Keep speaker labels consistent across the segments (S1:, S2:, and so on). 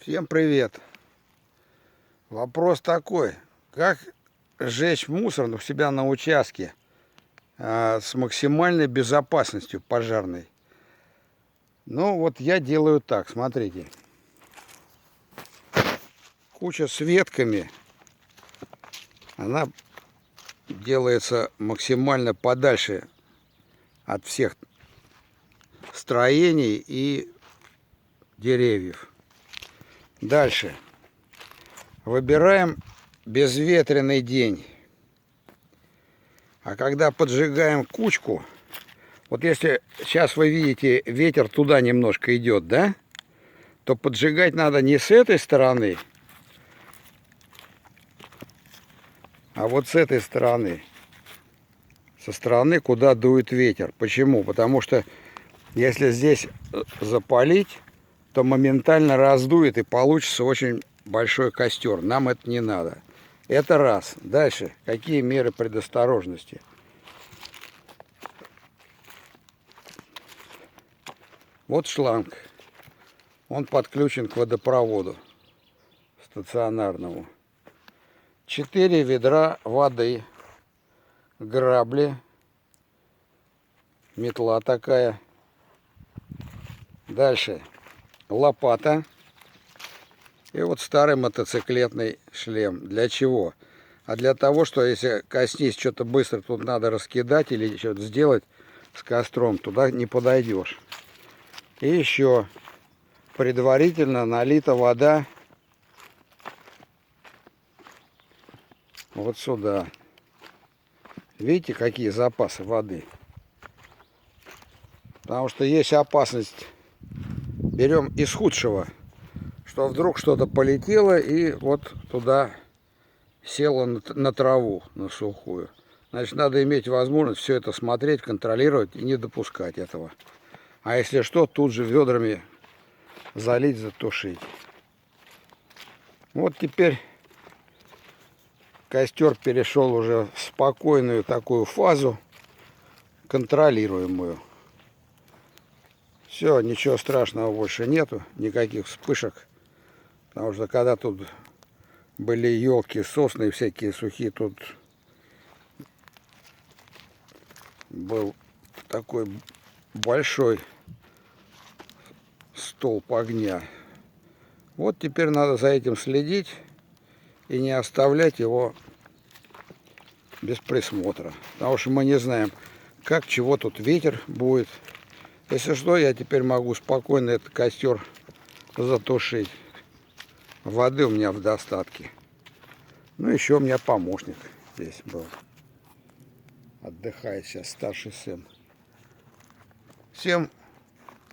S1: Всем привет! Вопрос такой, как сжечь мусор у себя на участке с максимальной безопасностью пожарной? Ну вот я делаю так, смотрите. Куча с ветками, она делается максимально подальше от всех строений и деревьев. Дальше. Выбираем безветренный день. А когда поджигаем кучку, вот если сейчас вы видите, ветер туда немножко идет, да? То поджигать надо не с этой стороны, а вот с этой стороны. Со стороны, куда дует ветер. Почему? Потому что если здесь запалить, то моментально раздует и получится очень большой костер. Нам это не надо. Это раз. Дальше. Какие меры предосторожности? Вот шланг. Он подключен к водопроводу стационарному. 4 ведра воды. Грабли. Метла такая. Дальше. Лопата. И вот старый мотоциклетный шлем. Для чего? А для того, что если коснись что-то быстро, тут надо раскидать или что-то сделать с костром, туда не подойдешь. И еще предварительно налита вода вот сюда. Видите, какие запасы воды? Потому что есть опасность. Берем из худшего, что вдруг что-то полетело и вот туда село на траву, на сухую. Значит, надо иметь возможность все это смотреть, контролировать и не допускать этого. А если что, тут же ведрами залить, затушить. Вот теперь костер перешел уже в спокойную такую фазу, контролируемую. Все, ничего страшного больше нету, никаких вспышек. Потому что когда тут были елки, сосны всякие сухие, тут был такой большой столб огня. Вот теперь надо за этим следить и не оставлять его без присмотра. Потому что мы не знаем, как, чего тут ветер будет. Если что, я теперь могу спокойно этот костер затушить. Воды у меня в достатке. Ну, еще у меня помощник здесь был. Отдыхает сейчас старший сын. Всем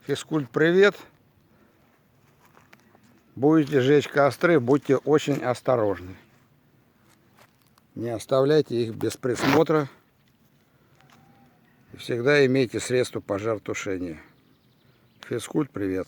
S1: физкульт привет. Будете жечь костры, будьте очень осторожны. Не оставляйте их без присмотра. И всегда имейте средства пожаротушения. Физкульт привет.